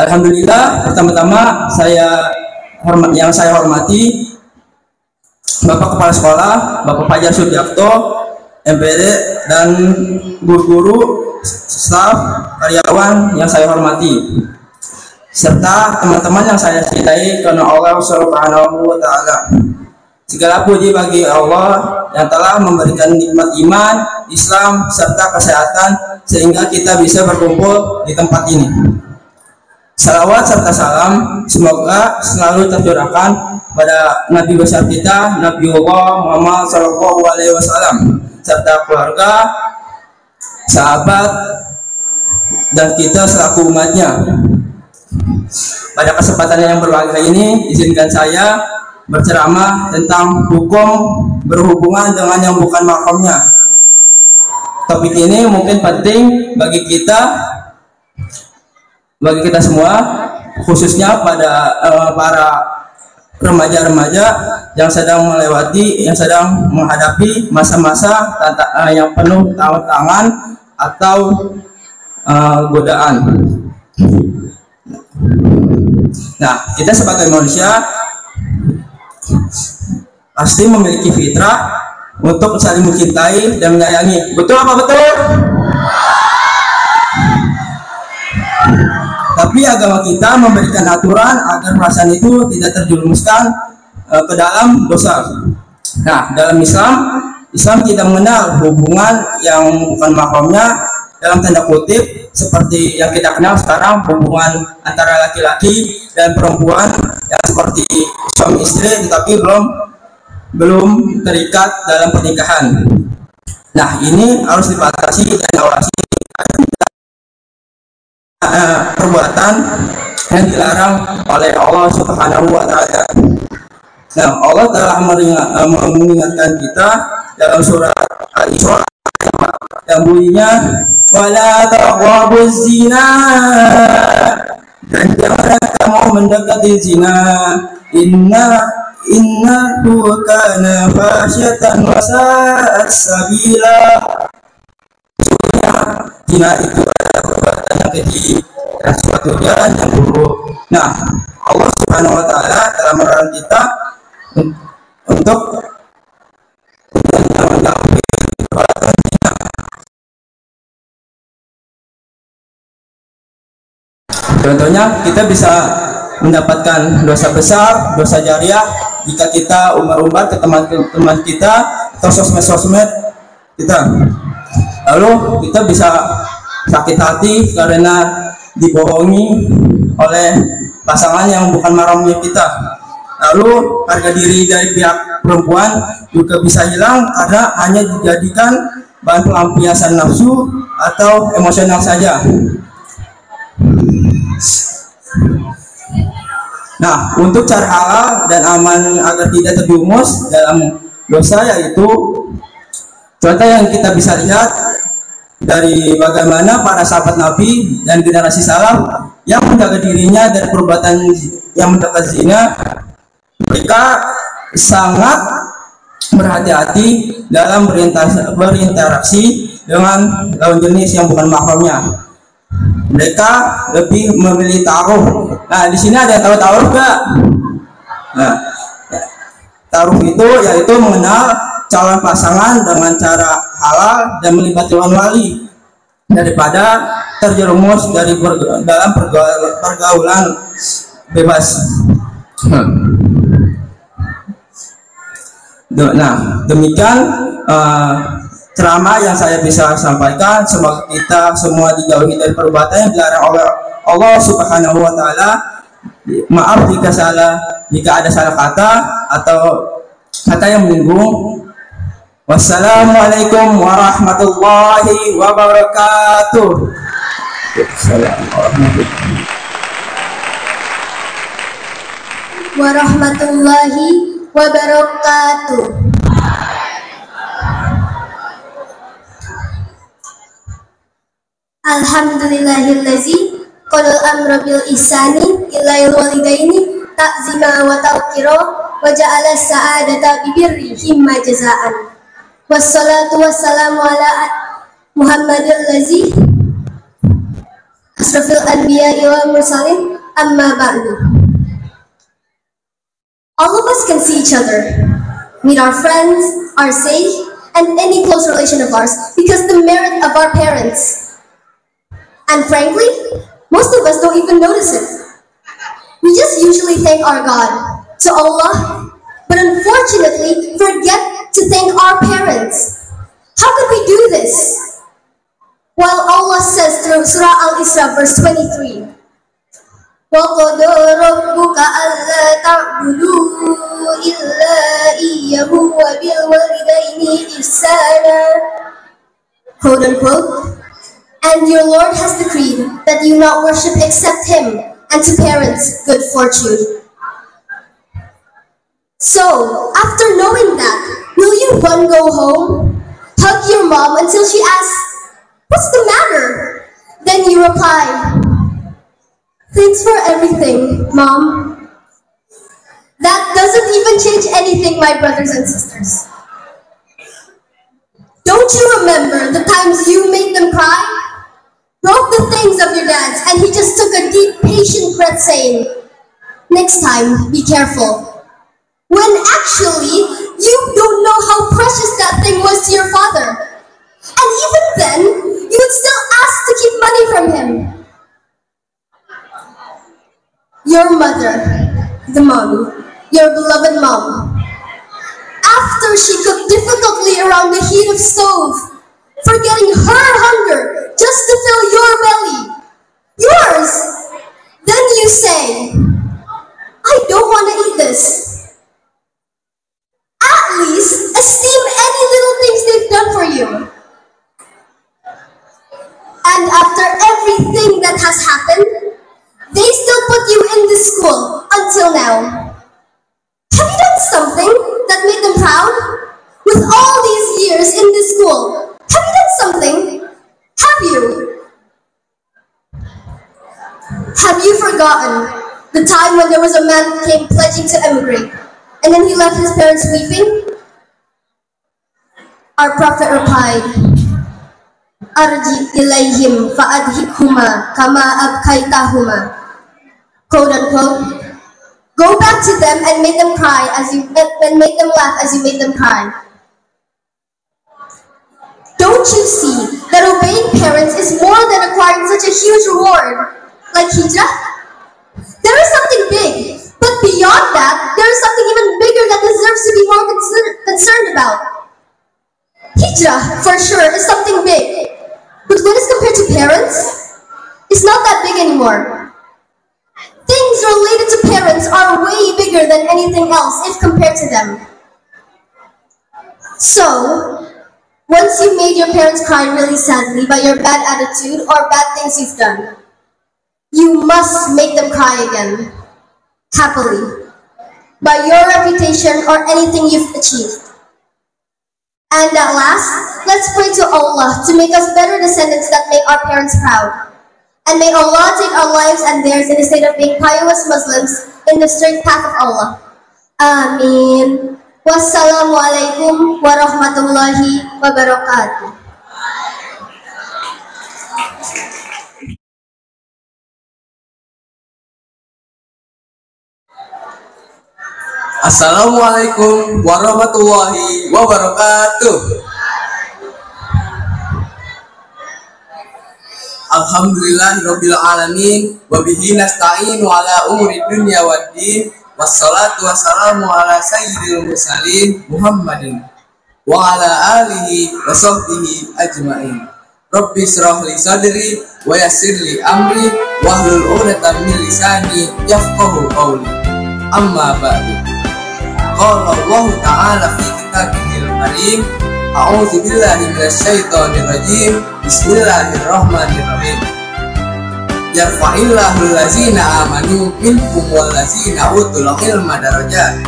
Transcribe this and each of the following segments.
Alhamdulillah, pertama-tama yang saya hormati Bapak Kepala Sekolah, Bapak Fajar Sudiakto, MPD, dan guru-guru, staf, karyawan yang saya hormati, serta teman-teman yang saya cintai karena Allah Subhanahu wa Ta'ala. Segala puji bagi Allah yang telah memberikan nikmat iman, Islam, serta kesehatan sehingga kita bisa berkumpul di tempat ini. Salawat serta salam semoga selalu tercurahkan pada Nabi besar kita, Nabiullah Muhammad SAW, serta keluarga, sahabat, dan kita selaku umatnya. Pada kesempatan yang berbahagia ini, izinkan saya berceramah tentang hukum berhubungan dengan yang bukan mahramnya. Topik ini mungkin penting bagi kita semua, khususnya pada para remaja-remaja yang sedang menghadapi masa-masa yang penuh tantangan atau godaan. Nah, kita sebagai manusia pasti memiliki fitrah untuk saling mencintai dan menyayangi. Betul apa betul? Tapi agama kita memberikan aturan agar perasaan itu tidak terjerumuskan ke dalam dosa. Nah, dalam Islam tidak mengenal hubungan yang bukan mahramnya, dalam tanda kutip seperti yang kita kenal sekarang, hubungan antara laki-laki dan perempuan yang seperti suami istri tetapi belum terikat dalam pernikahan. Nah, ini harus dibatasi dan diawasi perbuatan yang dilarang oleh Allah Subhanahu wa Ta'ala. Nah, Allah telah mengingatkan kita dalam surat Al-Isra yang bunyinya wala taqrabuz zina, dan janganlah kamu mendekati zina, innahu kana fasyatan wa sa'at sabila. Zina itu adalah perbuatan yang keji dan suatu jalan yang buruk. Nah, Allah Subhanahu wa Ta'ala telah melarang kita untuk menjauhi perbuatan zina. Contohnya, kita bisa mendapatkan dosa besar, dosa jariah jika kita umbar-umbar ke teman-teman kita atau sosmed kita. Lalu kita bisa sakit hati karena dibohongi oleh pasangan yang bukan mahramnya kita. Lalu harga diri dari pihak perempuan juga bisa hilang karena hanya dijadikan bahan pelampiasan nafsu atau emosional saja. Nah, untuk cara halal dan aman agar tidak terjumus dalam dosa, yaitu contoh yang kita bisa lihat dari bagaimana para sahabat Nabi dan generasi salaf yang menjaga dirinya dari perbuatan yang mendekat zina. Mereka sangat berhati-hati dalam berinteraksi dengan lawan jenis yang bukan mahramnya. Mereka lebih memilih taruh. Nah, di sini ada yang tahu taruh enggak? Nah, taruh itu yaitu mengenal calon pasangan dengan cara halal dan melibatkan wali daripada terjerumus dalam pergaulan bebas. Nah, demikian ceramah yang saya bisa sampaikan. Semoga kita semua dijauhi dari perbuatan yang dilarang oleh Allah Subhanahu wa Ta'ala. Maaf jika ada salah kata atau kata yang menyinggung. Wassalamualaikum warahmatullahi wabarakatuh. Warahmatullahi wabarakatuh. Alhamdulillahillazi qadal amra bil ihsani ilal walidaini ta'zima wa tawqira wa ja'ala sa'adata bibirri himma jazaan. Wassalatu wassalamu ala Muhammadil lazi asrafil anbiya'i wal mursalin Amma ba'du. All of us can see each other, meet our friends, our safe, and any close relation of ours because the merit of our parents. And frankly, most of us don't even notice it. We just usually thank our God, to Allah, but unfortunately forget to thank our parents. How could we do this? While Allah says through Surah Al-Isra verse 23, وَقَضَى رَبُّكَ أَلَّا تَعْبُدُوا إِلَّا إِيَّهُ وَبِالْوَالِدَيْنِ إِحْسَانًا, quote unquote, and your Lord has decreed that you not worship except Him, and to parents good fortune. So, after knowing that, will you one go home, hug your mom until she asks, "What's the matter?" Then you reply, "Thanks for everything, Mom." That doesn't even change anything, my brothers and sisters. Don't you remember the times you made them cry? Broke the things of your dad's and he just took a deep, patient breath saying, "Next time, be careful." When actually, you don't know how precious that thing was to your father. And even then, you would still ask to keep money from him. Your mother, the mom, your beloved mom, after she cooked difficultly around the heat of stove, forgetting her hunger just to fill your belly, yours, then you say, "I don't want to eat this." At least esteem any little things they've done for you. And after everything that has happened, they still put you in this school until now. Have you done something that made them proud? With all these years in this school, have you done something? Have you? Have you forgotten the time when there was a man who came pledging to emigrate, and then he left his parents weeping? Our Prophet replied, "Arji ilayhim fa'adhikhuma kama abkaitahuma," quote unquote. Go back to them and make them cry and make them laugh as you made them cry. Don't you see that obeying parents is more than acquiring such a huge reward, like hijrah? There is something big, but beyond that, there is something even bigger that deserves to be more concerned about. Hijrah, for sure, is something big, but when it's compared to parents, it's not that big anymore. Things related to parents are way bigger than anything else if compared to them. So, once you made your parents cry really sadly by your bad attitude or bad things you've done, you must make them cry again, happily, by your reputation or anything you've achieved. And at last, let's pray to Allah to make us better descendants that make our parents proud. And may Allah take our lives and theirs in the state of being pious Muslims in the straight path of Allah. Ameen. Wassalamualaikum warahmatullahi wabarakatuh. Assalamualaikum warahmatullahi wabarakatuh. Alhamdulillahirabbil alamin wa bihi nasta'inu ala umuri dunya waddin wassalatu wassalamu ala sayyidil mursalin Muhammadin wa ala alihi wa sahbihi ajmain. Rabbi shrah li sadri wa yassir li amri wahlul 'uqdatam min lisani yafqahu qawli. Amma ba'du. Qala Allah ta'ala fi kitabihil karim, a'udzu billahi minasy syaithanir rajim. Bismillahirrahmanirrahim. Yarfa'illahu allazina amanu minkum wallazina utul ilma darajat.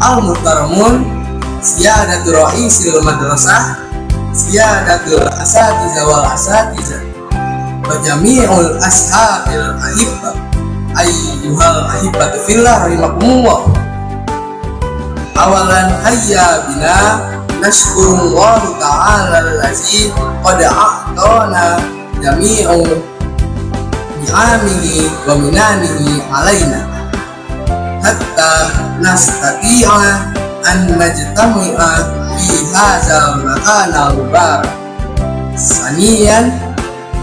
Al-muhtaramun siyadatul ra'isil madrasah, siyadatul asatiza wal asatiza, wa jami'ul ashabil ahibba, ayyuhal ahibbatu fillah rahimakumullah. Awalan hayya bina nashkurullahu ta'ala allazi qad a'tana jami'u bi'amihi wa minanihi alaina hatta nastati'a an najtami'a fi hadzal makanal mubarak. Saniyan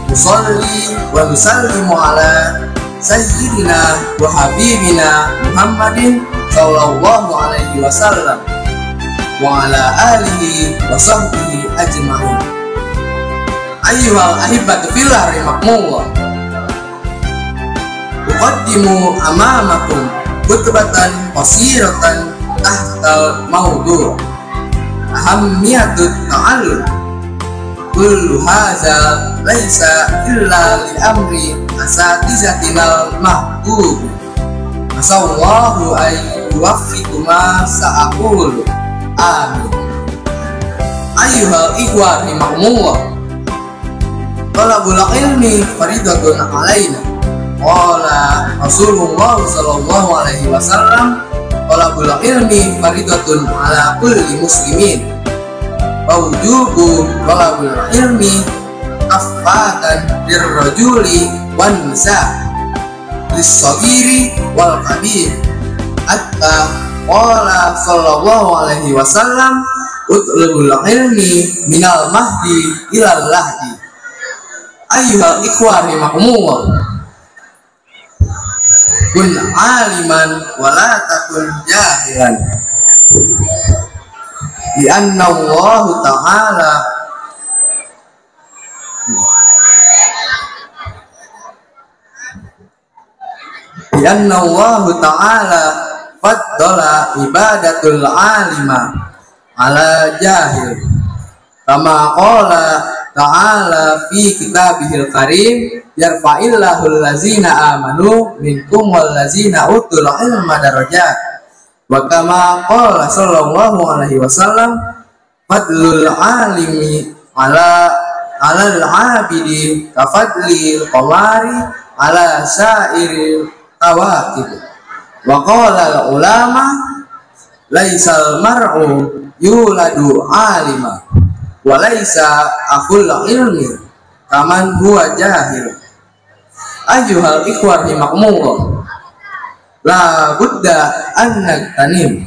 nusalli wa nusallimu ala sayyidina wa habibina Muhammadin sallallahu alaihi wasallam wa ala alihi wa sahbihi ajma'in. Ayyuhal ahibbatu fillah rahimakumullah, uqaddimu amamakum khutbatan qasiratan tahtal mawdu' ahammiyatut ta'allum. Kullu hadza laisa illa li amri asatizatinal mahbub. Masallahu ay yuwaffiqu ma sa'aqulu. Amin. Ayyuhal ikhwan rahimakumullah, talabul ilmi faridatun alaina. Qala Rasulullah sallallahu alaihi wasallam, talabul ilmi faridatun ala kulli muslimin. Wujubu talabul ilmi kafatan lirrajuli wan nisa lis-saghiri wal kabir. Hatta qala sallallahu alaihi wasallam, utlubul ilmi minal mahdi ilal lahdi. Ayyuhal ikhwan rahimakumullah, kun aliman wa la takun jahilan. Lianna Allah Ta'ala faddala ibadatul alima ala jahil, kama qala ta'ala fi kitabihil karim, yarfa'illahu allazina amanu minkum wallazina utul ilma darajat. Wa kama qala sallallahu alaihi wasallam, fadlul alimi ala al-abidi kafadlil qamari ala sa'iril kawakib. Wa qala al-ulama, laisal mar'u yuladu alima wa laisa akhul ilmi kaman huwa jahil. Ayyuhal ikhwan rahimakumullah, la budda an nagtanim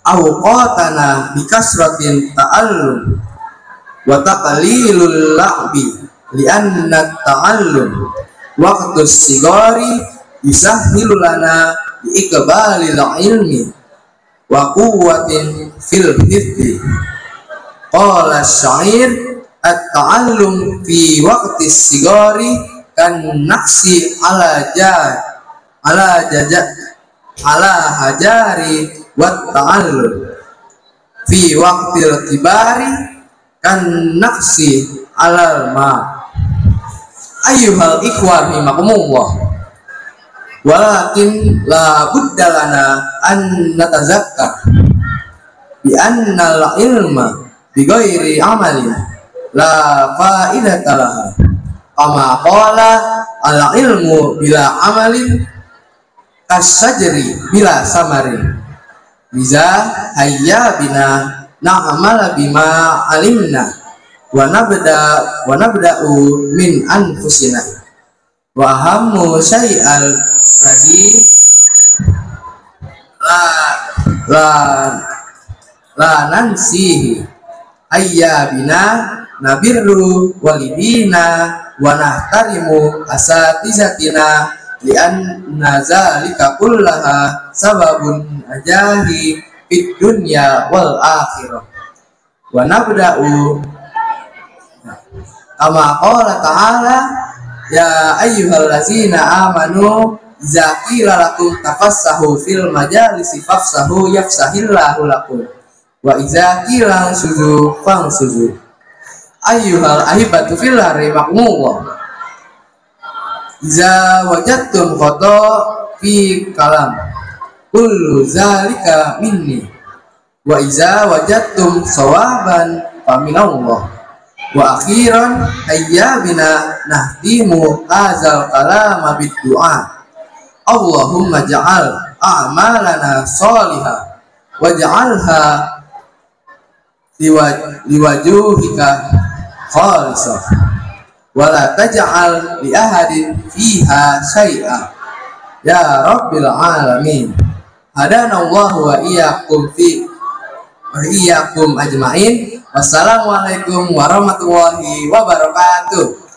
awqatana bi kasratin ta'allum wa taqlilul la'bi, li'anna ta'allum waqtus sigari yusahhilu lana bi iqbalil ilmi wa quwwatin fil hifzi. Qala syair, at-ta'allum fi waqtis sigari kan naksi ala hajari wat ta'allum fi waqtil kibari kan naksi alal ma. Ayyuhal ikhwan rahimakumullah, walakin la budda lana an natazakka bi anna al ilma bi ghairi amalin la fa'idata laha, kama qala al ilmu bila amalin kasajri bila samarin. Biza hayya bina na'amala bima alimna wa nabda'u min anfusina wa hammu syai'al ladzi la nansihi hayya bina nabirru walidina wa nahtarimu asatizatina li'anna zalika kullaha sababun ajahi fid dunya wal akhirah. Wa nabda'u kama qala ta'ala, ya ayyuhallazina amanu idza qila lakum tafassahu fil majalisi fafsahu yafsahillahu lakum wa idza qila suzu fansuzu. Ayyuhal ahibatu fillah rahimakumullah, iza wajadtum khata fi kalam kullu zalika minni wa iza wajadtum sawaban faminallah. Wa akhiran hayya bina nahdimu hazal kalama biddu'a, Allahumma ja'al a'malana salihah waj'alha liwajuhika khalisah wa la taj'al li ahadin fiha syai'a ya rabbil alamin. Hadanallahu wa iyyakum ajmain. Wassalamualaikum warahmatullahi wabarakatuh.